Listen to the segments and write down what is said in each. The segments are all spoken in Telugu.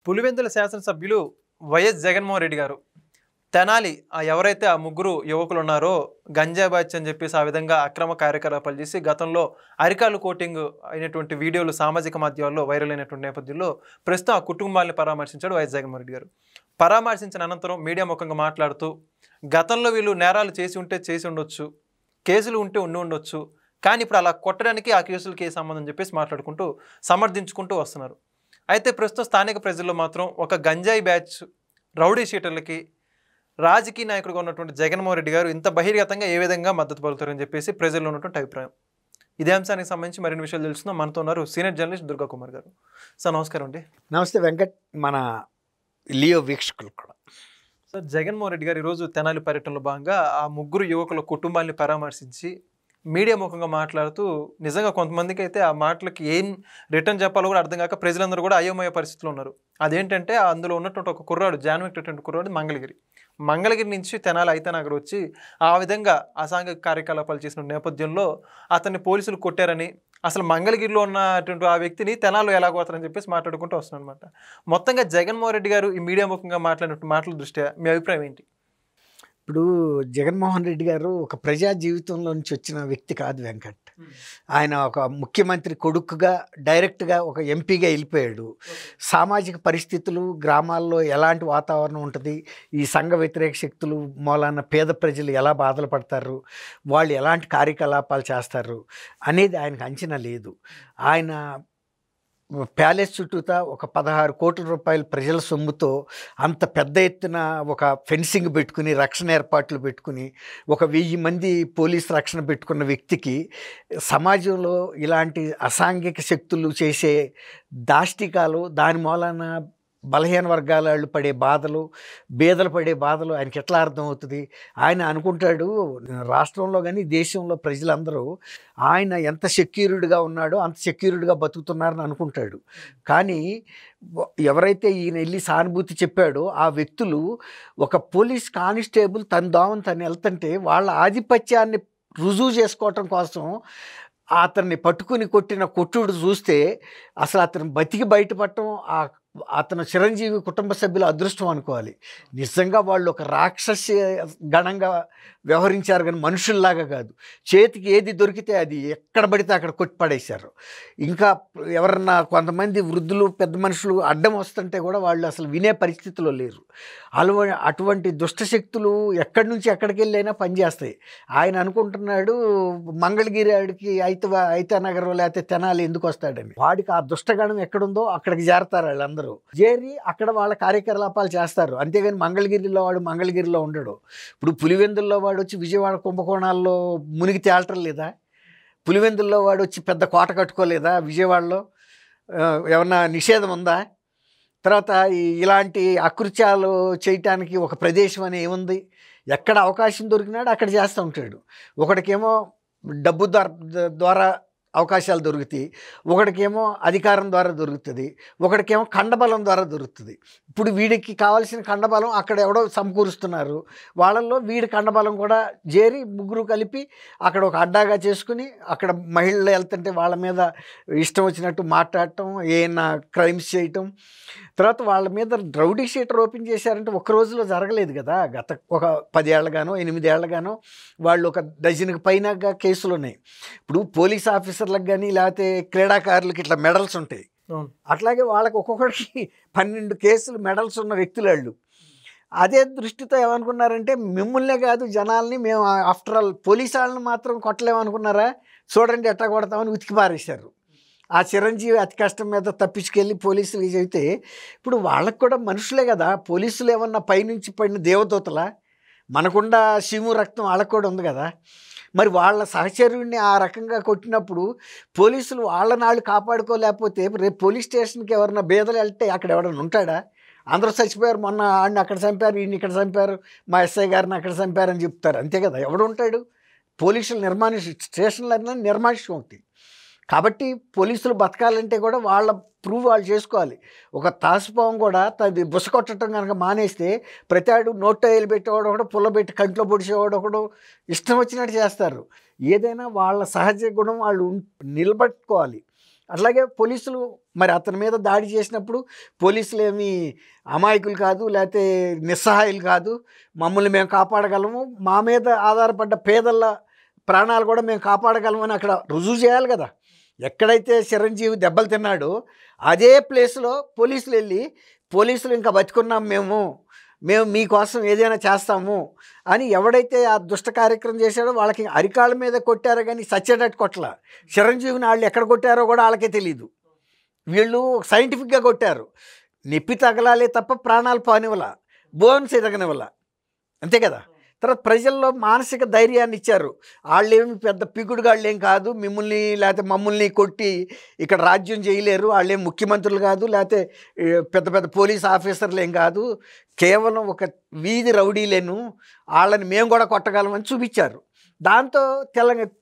పులివెందుల శాసనసభ్యులు వైఎస్ జగన్మోహన్ రెడ్డి గారు తెనాలి ఎవరైతే ఆ ముగ్గురు యువకులు ఉన్నారో గంజా బ్యాచ్ అని చెప్పేసి ఆ విధంగా అక్రమ కార్యకలాపాలు చేసి గతంలో అరికాలు కోటింగ్ అయినటువంటి వీడియోలు సామాజిక మాధ్యమాల్లో వైరల్ అయినటువంటి నేపథ్యంలో ప్రస్తుతం ఆ కుటుంబాన్ని పరామర్శించాడు వైఎస్ జగన్మోహన్ రెడ్డి గారు. పరామర్శించిన అనంతరం మీడియా ముఖంగా మాట్లాడుతూ గతంలో వీళ్ళు నేరాలు చేసి ఉంటే చేసి ఉండొచ్చు, కేసులు ఉంటే ఉండి ఉండొచ్చు, కానీ ఇప్పుడు అలా కొట్టడానికి ఆ కేసులకి ఏ సంబంధం చెప్పేసి మాట్లాడుకుంటూ సమర్థించుకుంటూ వస్తున్నారు. అయితే ప్రస్తుతం స్థానిక ప్రజల్లో మాత్రం ఒక గంజాయి బ్యాచ్ రౌడీ షీటర్లకి రాజకీయ నాయకుడిగా ఉన్నటువంటి జగన్మోహన్ రెడ్డి గారు ఇంత బహిర్గతంగా ఏ విధంగా మద్దతు పలుకుతారని చెప్పేసి ప్రజల్లో ఉన్నటువంటి అభిప్రాయం. ఇదే అంశానికి సంబంధించి మరిన్ని విషయాలు తెలుస్తున్నాం. మనతో ఉన్నారు సీనియర్ జర్నలిస్ట్ దుర్గా కుమార్ గారు. సార్ నమస్కారం అండి. నమస్తే వెంకట్, మన లియో వీక్షకులు కూడా. సార్, జగన్మోహన్ రెడ్డి గారు ఈరోజు తెనాలి పర్యటనలో భాగంగా ఆ ముగ్గురు యువకుల కుటుంబాన్ని పరామర్శించి మీడియా ముఖంగా మాట్లాడుతూ నిజంగా కొంతమందికి అయితే ఆ మాటలకి ఏం రిటర్న్ చెప్పాలో కూడా అర్థం కాక ప్రజలందరూ కూడా అయోమయ పరిస్థితిలో ఉన్నారు. అదేంటంటే అందులో ఉన్నటువంటి ఒక కుర్రాడు జాన్విక్టటువంటి కుర్రాడు మంగళగిరి నుంచి తెనాలి అయితనగర్ వచ్చి ఆ విధంగా అసాంఘిక కార్యకలాపాలు చేసిన నేపథ్యంలో అతన్ని పోలీసులు కొట్టారని, అసలు మంగళగిరిలో ఉన్నటువంటి ఆ వ్యక్తిని తెనాల్లో ఎలా కొడతారని చెప్పేసి మాట్లాడుకుంటూ వస్తున్నాను అనమాట. మొత్తంగా జగన్మోహన్ రెడ్డి గారు ఈ మీడియా ముఖంగా మాట్లాడినట్టు మాటల దృష్ట్యా మీ అభిప్రాయం ఏంటి? ఇప్పుడు జగన్మోహన్ రెడ్డి గారు ఒక ప్రజా జీవితంలో నుంచి వచ్చిన వ్యక్తి కాదు వెంకట్. ఆయన ఒక ముఖ్యమంత్రి కొడుకుగా డైరెక్ట్గా ఒక ఎంపీగా వెళ్ళిపోయాడు. సామాజిక పరిస్థితులు, గ్రామాల్లో ఎలాంటి వాతావరణం ఉంటుంది, ఈ సంఘ వ్యతిరేక శక్తులు మూలాన పేద ప్రజలు ఎలా బాధలు పడతారు, వాళ్ళు ఎలాంటి కార్యకలాపాలు చేస్తారు అనేది ఆయనకు అంచనా లేదు. ఆయన ప్యాలెస్ చుట్టూతా ఒక 16 కోట్ల రూపాయల ప్రజల సొమ్ముతో అంత పెద్ద ఎత్తున ఒక ఫెన్సింగ్ పెట్టుకుని, రక్షణ ఏర్పాట్లు పెట్టుకుని, ఒక 1000 మంది పోలీసు రక్షణ పెట్టుకున్న వ్యక్తికి సమాజంలో ఇలాంటి అసాంఘిక శక్తులు చేసే దాష్టికాలు, దాని మూలాన బలహీన వర్గాల వాళ్ళు పడే బాధలు, బేదలు పడే బాధలు ఆయనకి ఎట్లా అర్థమవుతుంది? ఆయన అనుకుంటాడు రాష్ట్రంలో కానీ దేశంలో ప్రజలందరూ ఆయన ఎంత సెక్యూర్డ్గా ఉన్నాడో అంత సెక్యూర్డ్గా బతుకుతున్నారని అనుకుంటాడు. కానీ ఎవరైతే ఈయన వెళ్ళి సానుభూతి చెప్పాడో ఆ వ్యక్తులు ఒక పోలీస్ కానిస్టేబుల్ తన దోమని తను వెళ్తుంటే వాళ్ళ ఆధిపత్యాన్ని రుజువు చేసుకోవటం కోసం అతన్ని పట్టుకుని కొట్టిన కొట్టుడు చూస్తే అసలు అతను బతికి బయటపడటం అతను చిరంజీవి కుటుంబ సభ్యుల అదృష్టం అనుకోవాలి. నిజంగా వాళ్ళు ఒక రాక్షస గణంగా వ్యవహరించారు, కానీ మనుషుల్లాగా కాదు. చేతికి ఏది దొరికితే అది ఎక్కడ పడితే అక్కడ కొట్టి పడేశారు. ఇంకా ఎవరన్నా కొంతమంది వృద్ధులు, పెద్ద మనుషులు అడ్డం వస్తుంటే కూడా వాళ్ళు అసలు వినే పరిస్థితిలో లేరు. అటువంటి దుష్టశక్తులు ఎక్కడి నుంచి ఎక్కడికి వెళ్ళైనా పనిచేస్తాయి. ఆయన అనుకుంటున్నాడు మంగళగిరి ఆడికి అయితనగర్ లేకపోతే తెనాలి ఎందుకు వస్తాడని. వాడికి ఆ దుష్టగణం ఎక్కడుందో అక్కడికి చేరతారు. వాళ్ళందరూ చేరి అక్కడ వాళ్ళ కార్యకలాపాలు చేస్తారు. అంతేగాని మంగళగిరిలో వాడు మంగళగిరిలో ఉండడు. ఇప్పుడు పులివెందుల్లో వాడు వచ్చి విజయవాడ కుంభకోణాల్లో మునిగి తేలటం లేదా? పులివెందుల్లో వాడు వచ్చి పెద్ద కోట కట్టుకోలేదా? విజయవాడలో ఏమన్నా నిషేధం ఉందా? తర్వాత ఇలాంటి అకృత్యాలు చేయటానికి ఒక ప్రదేశం అని ఏముంది? ఎక్కడ అవకాశం దొరికినాడు అక్కడ చేస్తూ ఉంటాడు. ఒకడికేమో డబ్బు ద్వారా అవకాశాలు దొరుకుతాయి, ఒకడికేమో అధికారం ద్వారా దొరుకుతుంది, ఒకడికేమో కండబలం ద్వారా దొరుకుతుంది. ఇప్పుడు వీడికి కావాల్సిన కండబలం అక్కడ ఎవడో సమకూరుస్తున్నారు. వాళ్ళల్లో వీడి కండబలం కూడా చేరి ముగ్గురు కలిపి అక్కడ ఒక అడ్డాగా చేసుకుని అక్కడ మహిళలు వెళ్తుంటే వాళ్ళ మీద ఇష్టం వచ్చినట్టు మాట్లాడటం, ఏమైనా క్రైమ్స్ చేయటం. తర్వాత వాళ్ళ మీద రౌడీ షీటర్ ఓపెన్ చేశారంటే ఒక్క రోజులో జరగలేదు కదా. గత ఒక 10 ఏళ్ళగానో 8 ఏళ్ళగానో వాళ్ళు ఒక డజన్కి పైన కేసులు ఉన్నాయి. ఇప్పుడు పోలీస్ ఆఫీసర్లకు కానీ లేకపోతే క్రీడాకారులకి ఇట్లా మెడల్స్ ఉంటాయి. అట్లాగే వాళ్ళకి ఒక్కొక్కడికి 12 కేసులు మెడల్స్ ఉన్న వ్యక్తులు వాళ్ళు. అదే దృష్టితో ఏమనుకున్నారంటే మిమ్మల్నే కాదు జనాల్ని మేము ఆఫ్టర్ ఆల్ పోలీసు వాళ్ళని మాత్రం కొట్టలేమనుకున్నారా, చూడండి ఎట్లా కొడతామని ఉతికి పారేశారు. ఆ చిరంజీవి అతి కష్టం మీద తప్పించుకెళ్ళి పోలీసులు చెబితే ఇప్పుడు వాళ్ళకు కూడా మనుషులే కదా. పోలీసులు ఏమన్నా పైనుంచి పడిన దేవదూతలా? మనకుండా శివు రక్తం వాళ్ళకు కూడా ఉంది కదా. మరి వాళ్ళ సహచరుడిని ఆ రకంగా కొట్టినప్పుడు పోలీసులు వాళ్ళని వాళ్ళు కాపాడుకోలేకపోతే రేపు పోలీస్ స్టేషన్కి ఎవరన్నా బేదలు వెళ్తే అక్కడ ఎవరైనా ఉంటాడా? అందరూ చచ్చిపోయారు, మొన్న ఆడిని అక్కడ చంపారు, ఈయన్ని ఇక్కడ చంపారు, మా ఎస్ఐ గారిని అక్కడ చంపారని చెప్తారు. అంతే కదా, ఎవడు ఉంటాడు? పోలీసులు స్టేషన్లన్నీ నిర్మానుష్యం అవుతాయి. కాబట్టి పోలీసులు బతకాలంటే కూడా వాళ్ళ ప్రూవ్ వాళ్ళు చేసుకోవాలి. ఒక తాసుపావం కూడా తది బుస కొట్టడం కనుక మానేస్తే ప్రతి ఆడు నోట్లో వేలు పెట్టేవాడు ఒకడు, పుల్ల పెట్టి కంట్లో పొడిచేవాడు ఒకడు, ఇష్టం వచ్చినట్టు చేస్తారు. ఏదైనా వాళ్ళ సహజ గుణం వాళ్ళు నిలబెట్టుకోవాలి. అట్లాగే పోలీసులు మరి అతని మీద దాడి చేసినప్పుడు పోలీసులు ఏమి అమాయకులు కాదు, లేకపోతే నిస్సహాయులు కాదు, మమ్మల్ని మేము కాపాడగలము, మా మీద ఆధారపడ్డ పేదల ప్రాణాలు కూడా మేము కాపాడగలమని అక్కడ రుజువు చేయాలి కదా. ఎక్కడైతే చిరంజీవి దెబ్బలు తిన్నాడో అదే ప్లేస్లో పోలీసులు వెళ్ళి పోలీసులు ఇంకా బతికున్నాం మేము మీకోసం ఏదైనా చేస్తాము అని ఎవడైతే ఆ దుష్ట కార్యక్రమం చేశాడో వాళ్ళకి అరికాళ్ళ మీద కొట్టారో కానీ సచ్చేటట్టు కొట్టల. చిరంజీవిని వాళ్ళు ఎక్కడ కొట్టారో కూడా వాళ్ళకే తెలియదు. వీళ్ళు సైంటిఫిక్గా కొట్టారు. నొప్పి తగలాలే తప్ప ప్రాణాలు పోనివ్వాల, బోన్స్ ఎదగనివ్వాల, అంతే కదా. తర్వాత ప్రజల్లో మానసిక ధైర్యాన్ని ఇచ్చారు. వాళ్ళేమి పెద్ద పిగుడుగాళ్ళు ఏం కాదు, మిమ్మల్ని లేకపోతే మమ్మల్ని కొట్టి ఇక్కడ రాజ్యం చేయలేరు, వాళ్ళేం ముఖ్యమంత్రులు కాదు, లేకపోతే పెద్ద పెద్ద పోలీస్ ఆఫీసర్లు ఏం కాదు, కేవలం ఒక వీధి రౌడీలేను, వాళ్ళని మేము కూడా కొట్టగలమని చూపించారు. దాంతో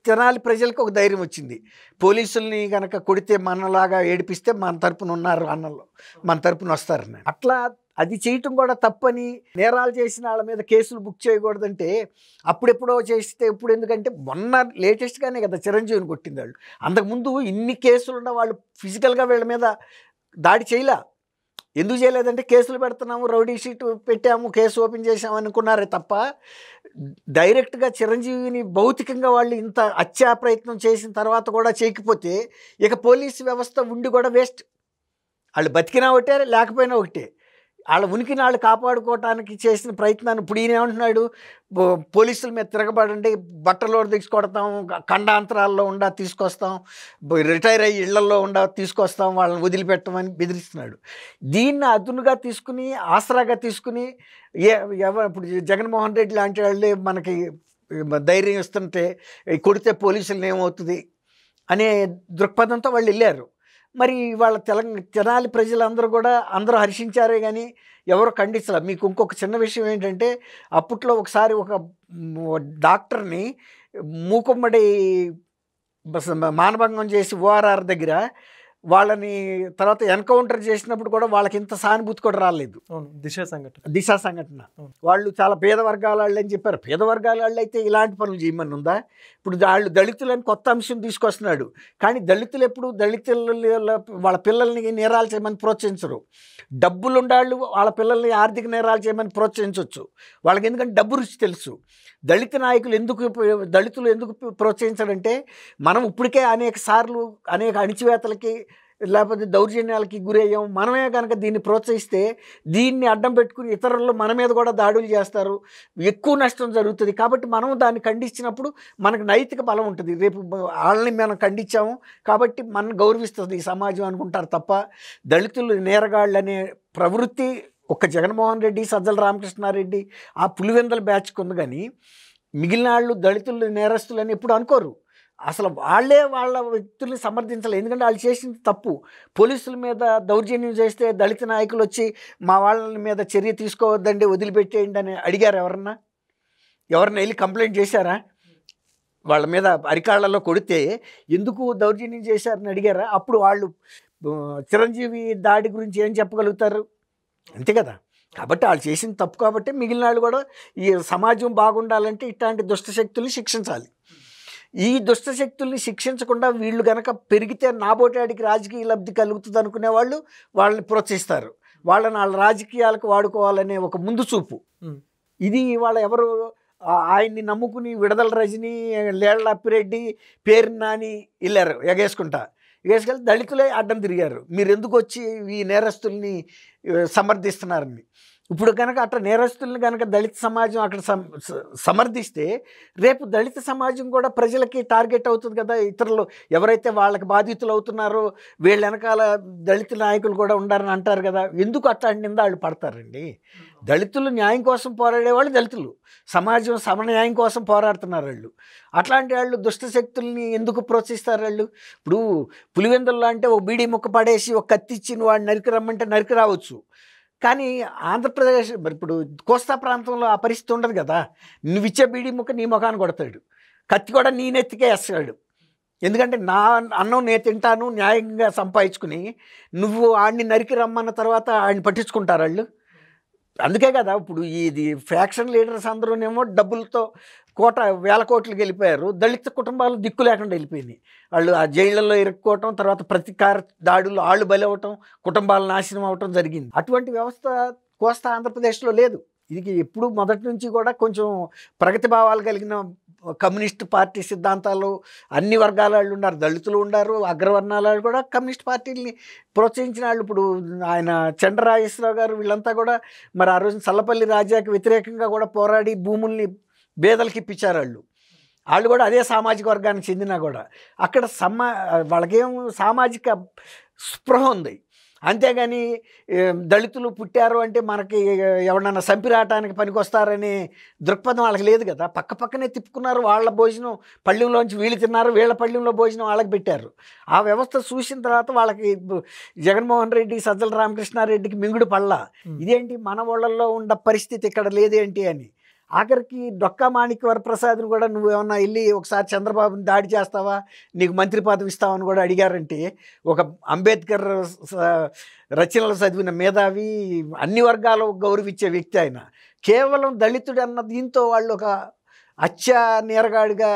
తెనాలి ప్రజలకు ఒక ధైర్యం వచ్చింది. పోలీసుల్ని కనుక కొడితే మనలాగా ఏడిపిస్తే మన తరపున ఉన్నారు అన్నలో, మన తరపున వస్తారని. అట్లా అది చేయటం కూడా తప్పని, నేరాలు చేసిన వాళ్ళ మీద కేసులు బుక్ చేయకూడదంటే అప్పుడెప్పుడో చేస్తే ఇప్పుడు ఎందుకంటే మొన్న లేటెస్ట్గానే కదా చిరంజీవిని కొట్టింది వాళ్ళు. అంతకుముందు ఇన్ని కేసులు ఉన్న వాళ్ళు ఫిజికల్గా వీళ్ళ మీద దాడి చేయలే. ఎందుకు చేయలేదంటే కేసులు పెడుతున్నాము, రౌడీ షీట్ పెట్టాము, కేసు ఓపెన్ చేసాము అనుకున్నారే తప్ప డైరెక్ట్గా చిరంజీవిని భౌతికంగా వాళ్ళు ఇంత హత్యా ప్రయత్నం చేసిన తర్వాత కూడా చేయకపోతే ఇక పోలీసు వ్యవస్థ ఉండి కూడా వేస్ట్. వాళ్ళు బతికినా ఒకటే, లేకపోయినా ఒకటే. వాళ్ళ ఉనికిని వాళ్ళు కాపాడుకోవటానికి చేసిన ప్రయత్నాన్ని ఇప్పుడు ఈయన ఏమంటున్నాడు, పోలీసుల మీద తిరగబడండి, బట్టలో తీసుకొడతాం, ఖండాంతరాల్లో ఉండా తీసుకొస్తాం, రిటైర్ అయ్యి ఇళ్లలో ఉండా తీసుకొస్తాం, వాళ్ళని వదిలిపెట్టమని బెదిరిస్తున్నాడు. దీన్ని అదునుగా తీసుకుని, ఆసరాగా తీసుకుని ఇప్పుడు జగన్మోహన్ రెడ్డి లాంటి వాళ్ళే మనకి ధైర్యం ఇస్తుంటే కొడితే పోలీసులను ఏమవుతుంది అనే దృక్పథంతో వాళ్ళు వెళ్ళారు. మరి వాళ్ళ తెనాలి ప్రజలందరూ కూడా అందరూ హర్షించారే కానీ ఎవరు ఖండించలేదు. మీకు ఇంకొక చిన్న విషయం ఏంటంటే, అప్పట్లో ఒకసారి ఒక డాక్టర్ని మూకుమ్మడి మానభంగం చేసి ఓఆర్ఆర్ దగ్గర వాళ్ళని తర్వాత ఎన్కౌంటర్ చేసినప్పుడు కూడా వాళ్ళకి ఇంత సానుభూతి కూడా రాలేదు. దిశ సంఘటన వాళ్ళు చాలా పేద వర్గాల వాళ్ళు అని చెప్పారు. పేద వర్గాల వాళ్ళు అయితే ఇలాంటి పనులు చేయమని ఉందా? ఇప్పుడు వాళ్ళు దళితులని కొత్త అంశం తీసుకొస్తున్నాడు. కానీ దళితులు ఎప్పుడు వాళ్ళ పిల్లల్ని నేరాలు చేయమని ప్రోత్సహించరు. డబ్బులు ఉండాళ్ళు వాళ్ళ పిల్లల్ని ఆర్థిక నేరాలు చేయమని ప్రోత్సహించవచ్చు. వాళ్ళకి ఎందుకంటే డబ్బు రుచి తెలుసు. దళిత నాయకులు దళితులు ఎందుకు ప్రోత్సహించాలంటే, మనం ఇప్పటికే అనేక సార్లు అనేక అణిచివేతలకి లేకపోతే దౌర్జన్యాలకి గురయ్యాం. మనమే కనుక దీన్ని ప్రోత్సహిస్తే దీన్ని అడ్డం పెట్టుకుని ఇతరులు మన మీద కూడా దాడులు చేస్తారు, ఎక్కువ నష్టం జరుగుతుంది. కాబట్టి మనం దాన్ని ఖండించినప్పుడు మనకు నైతిక బలం ఉంటుంది. రేపు వాళ్ళని మనం ఖండించాము కాబట్టి మనం గౌరవిస్తుంది ఈ సమాజం అనుకుంటారు తప్ప దళితులు నేరగాళ్ళు అనే ప్రవృత్తి ఒక్క జగన్మోహన్ రెడ్డి, సజ్జల రామకృష్ణారెడ్డి ఆ పులివెందల బ్యాచ్కి ఉంది. కానీ మిగిలిన వాళ్ళు దళితులు నేరస్తులని ఎప్పుడు అనుకోరు. అసలు వాళ్ళే వాళ్ళ వ్యక్తుల్ని సమర్థించలేదు. ఎందుకంటే వాళ్ళు చేసింది తప్పు. పోలీసుల మీద దౌర్జన్యం చేస్తే దళిత నాయకులు వచ్చి మా వాళ్ళ మీద చర్య తీసుకోవద్దండి, వదిలిపెట్టేయండి అని అడిగారు ఎవరన్నా వెళ్ళి కంప్లైంట్ చేశారా? వాళ్ళ మీద అరికాళ్లలో కొడితే ఎందుకు దౌర్జన్యం చేశారని అడిగారా? అప్పుడు వాళ్ళు చిరంజీవి దాడి గురించి ఏం చెప్పగలుగుతారు? అంతే కదా. కాబట్టి వాళ్ళు చేసింది తప్పు. కాబట్టి మిగిలిన వాళ్ళు కూడా ఈ సమాజం బాగుండాలంటే ఇట్లాంటి దుష్టశక్తుల్ని శిక్షించాలి. ఈ దుష్టశక్తుల్ని శిక్షించకుండా వీళ్ళు కనుక పెరిగితే నాబోటాడికి రాజకీయ లబ్ధి కలుగుతుంది అనుకునే వాళ్ళు వాళ్ళని ప్రోత్సహిస్తారు. వాళ్ళని వాళ్ళ రాజకీయాలకు వాడుకోవాలనే ఒక ముందు చూపు ఇది. వాళ్ళ ఎవరు ఆయన్ని నమ్ముకుని విడుదల రజని, లేళ్ల అప్పిరెడ్డి, పేరు నాని వెళ్ళారు ఎగేసుకెళ్ళి దళితులే అడ్డం తిరిగారు. మీరు ఎందుకు వచ్చి ఈ నేరస్తుల్ని సమర్థిస్తున్నారని. ఇప్పుడు కనుక అట్లా నేరస్తుల్ని కనుక దళిత సమాజం అక్కడ సమర్థిస్తే రేపు దళిత సమాజం కూడా ప్రజలకి టార్గెట్ అవుతుంది కదా. ఇతరులు ఎవరైతే వాళ్ళకి బాధితులు అవుతున్నారో వీళ్ళ వెనకాల దళిత నాయకులు కూడా ఉండారని అంటారు కదా. ఎందుకు అట్లాంటి నింద వాళ్ళు పడతారండి? దళితులు న్యాయం కోసం పోరాడేవాళ్ళు దళితులు, సమాజం సమన్యాయం కోసం పోరాడుతున్నారు వాళ్ళు. అట్లాంటి వాళ్ళు దుష్టశక్తుల్ని ఎందుకు ప్రోత్సహిస్తారు వాళ్ళు? ఇప్పుడు పులివెందుల్లో అంటే ఒక బీడీ ముక్క పడేసి ఒక కత్తిచ్చి నువ్వు వాడిని నరికి రమ్మంటే నరికి రావచ్చు. కానీ ఆంధ్రప్రదేశ్ ఇప్పుడు కోస్తా ప్రాంతంలో ఆ పరిస్థితి ఉండదు కదా. నువ్వు ఇచ్చే బీడీ ముక్క నీ ముఖాన్ని కొడతాడు, కత్తి కూడా నీ నెత్తికే వేస్తాడు. ఎందుకంటే నా అన్నం నేను తింటాను న్యాయంగా సంపాదించుకుని నువ్వు ఆడిని నరికి రమ్మన్న తర్వాత ఆడిని పట్టించుకుంటారు వాళ్ళు. అందుకే కదా ఇప్పుడు ఇది ఫ్యాక్షన్ లీడర్స్ అందరూనేమో డబ్బులతో వేల కోట్లకి వెళ్ళిపోయారు. దళిత కుటుంబాలు దిక్కు లేకుండా వెళ్ళిపోయినాయి. వాళ్ళు ఆ జైళ్ళల్లో ఇరుక్కోవటం, తర్వాత ప్రతీకార దాడులు వాళ్ళు బలి అవ్వటం, కుటుంబాలు నాశనం అవటం జరిగింది. అటువంటి వ్యవస్థ కోస్తా ఆంధ్రప్రదేశ్లో లేదు. ఇది ఎప్పుడు మొదటి నుంచి కూడా కొంచెం ప్రగతి భావాలు కలిగిన కమ్యూనిస్ట్ పార్టీ సిద్ధాంతాలు అన్ని వర్గాల వాళ్ళు ఉన్నారు. దళితులు ఉన్నారు, అగ్రవర్ణాల వాళ్ళు కూడా కమ్యూనిస్ట్ పార్టీని ప్రోత్సహించిన వాళ్ళు. ఇప్పుడు ఆయన చంద్రరాజేశ్వరరావు గారు వీళ్ళంతా కూడా మరి ఆ రోజు చల్లపల్లి రాజాకి వ్యతిరేకంగా కూడా పోరాడి భూముల్ని పేదలకి ఇప్పించారు. వాళ్ళు కూడా అదే సామాజిక వర్గానికి చెందినా కూడా అక్కడ వాళ్ళకేం సామాజిక స్పృహ ఉంది. అంతేగాని దళితులు పుట్టారు అంటే మనకి ఎవరన్నా సంపిరాటానికి పనికొస్తారనే దృక్పథం వాళ్ళకి లేదు కదా. పక్కనే తిప్పుకున్నారు. వాళ్ళ భోజనం పళ్ళెంలోంచి వీళ్ళు తిన్నారు, వీళ్ళ పళ్ళెంలో భోజనం వాళ్ళకి పెట్టారు. ఆ వ్యవస్థ చూసిన తర్వాత వాళ్ళకి జగన్మోహన్ రెడ్డి, సజ్జల రామకృష్ణారెడ్డికి మింగుడు పళ్ళ. ఇదేంటి మన వాళ్ళల్లో ఉన్న పరిస్థితి ఇక్కడ లేదేంటి అని. ఆఖరికి డొక్కా మాణిక్య వరప్రసాద్ని కూడా నువ్వు ఏమన్నా వెళ్ళి ఒకసారి చంద్రబాబుని దాడి చేస్తావా, నీకు మంత్రి పదవి ఇస్తావని కూడా అడిగారంటే, ఒక అంబేద్కర్ రచనలు చదివిన మేధావి, అన్ని వర్గాలు గౌరవించే వ్యక్తి ఆయన, కేవలం దళితుడు అన్న దీంతో వాళ్ళు ఒక నేరగాడిగా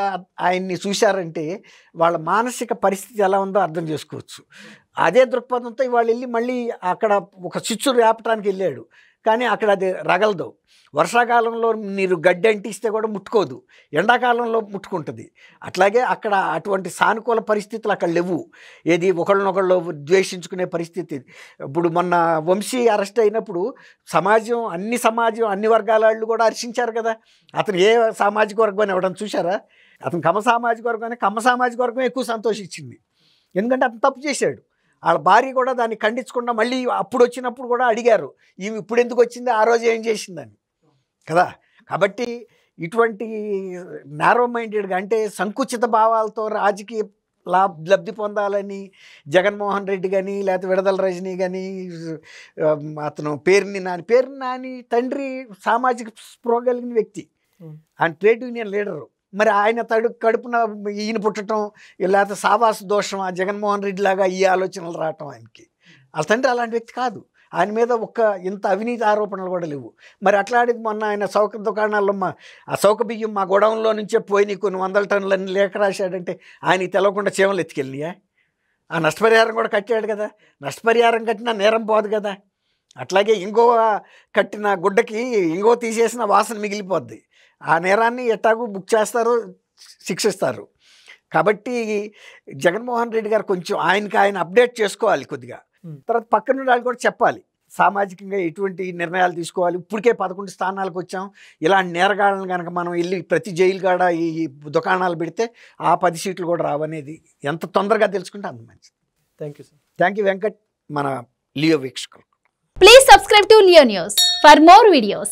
ఆయన్ని చూశారంటే వాళ్ళ మానసిక పరిస్థితి ఎలా ఉందో అర్థం చేసుకోవచ్చు. అదే దృక్పథంతో వాళ్ళు వెళ్ళి మళ్ళీ అక్కడ ఒక చిచ్చు రేపటానికి వెళ్ళాడు. కానీ అక్కడ అది రగలదు. వర్షాకాలంలో నీరు గడ్డి అంటిస్తే కూడా ముట్టుకోదు, ఎండాకాలంలో ముట్టుకుంటుంది. అట్లాగే అక్కడ అటువంటి సానుకూల పరిస్థితులు అక్కడ లేవు. ఏది ఒకళ్ళనొకళ్ళు ద్వేషించుకునే పరిస్థితి. ఇప్పుడు మొన్న వంశీ అరెస్ట్ అయినప్పుడు అన్ని వర్గాల వాళ్ళు కూడా హర్షించారు కదా. అతను ఏ సామాజిక వర్గం ఎవడని చూశారా? అతను కమ్మ సామాజిక వర్గం ఎక్కువ సంతోషించింది. ఎందుకంటే అతను తప్పు చేశాడు. వాళ్ళ భార్య కూడా దాన్ని ఖండించకుండా మళ్ళీ అప్పుడు వచ్చినప్పుడు కూడా అడిగారు, ఈమె ఇప్పుడు ఎందుకు వచ్చింది, ఆ రోజు ఏం చేసిందని కదా. కాబట్టి ఇటువంటి నారో మైండెడ్గా, అంటే సంకుచిత భావాలతో రాజకీయ లబ్ధి పొందాలని జగన్మోహన్ రెడ్డి కానీ, లేకపోతే విడదల రజనీ కానీ, అతను పేరుని నాని తండ్రి సామాజిక స్పృహ కలిగిన వ్యక్తి, ఆయన ట్రేడ్ యూనియన్ లీడరు. మరి ఆయన కడుపున ఈయన పుట్టడం, లేకపోతే సావాస దోషం, ఆ జగన్మోహన్ రెడ్డి లాగా ఈ ఆలోచనలు రావటం ఆయనకి. వాళ్ళ తండ్రి అలాంటి వ్యక్తి కాదు. ఆయన మీద ఇంత అవినీతి ఆరోపణలు కూడా లేవు. మరి అట్లాంటిది మొన్న ఆయన చౌక దుకాణాల్లో ఆ చౌక బియ్యం మా గొడవంలో నుంచే పోయి కొన్ని 100 టన్నులన్నీ లేఖ రాశాడంటే ఆయనకి తెలవకుండా చీమలు ఎత్తుకెళ్ళినాయా? ఆ నష్టపరిహారం కూడా కట్టాడు కదా. నష్టపరిహారం కట్టినా నేరం పోదు కదా. అట్లాగే ఇంకో కట్టిన గుడ్డకి ఇంకో తీసేసిన వాసన మిగిలిపోద్ది. ఆ నేరాన్ని ఎట్టాగు బుక్ చేస్తారు, శిక్షిస్తారు. కాబట్టి జగన్మోహన్ రెడ్డి గారు కొంచెం ఆయన అప్డేట్ చేసుకోవాలి కొద్దిగా. తర్వాత పక్కన వాళ్ళు కూడా చెప్పాలి సామాజికంగా ఎటువంటి నిర్ణయాలు తీసుకోవాలి. ఇప్పటికే 11 స్థానాలకు వచ్చాం. ఇలాంటి నేరగాళ్ళని కనుక మనం వెళ్ళి ప్రతి జైలు కాడ ఈ దుకాణాలు పెడితే ఆ 10 సీట్లు కూడా రావనేది ఎంత తొందరగా తెలుసుకుంటే అంత మంచిది. Thank you sir. Thank you Venkat, మన Leo వీక్షకులు. Please subscribe to Leo News for more videos.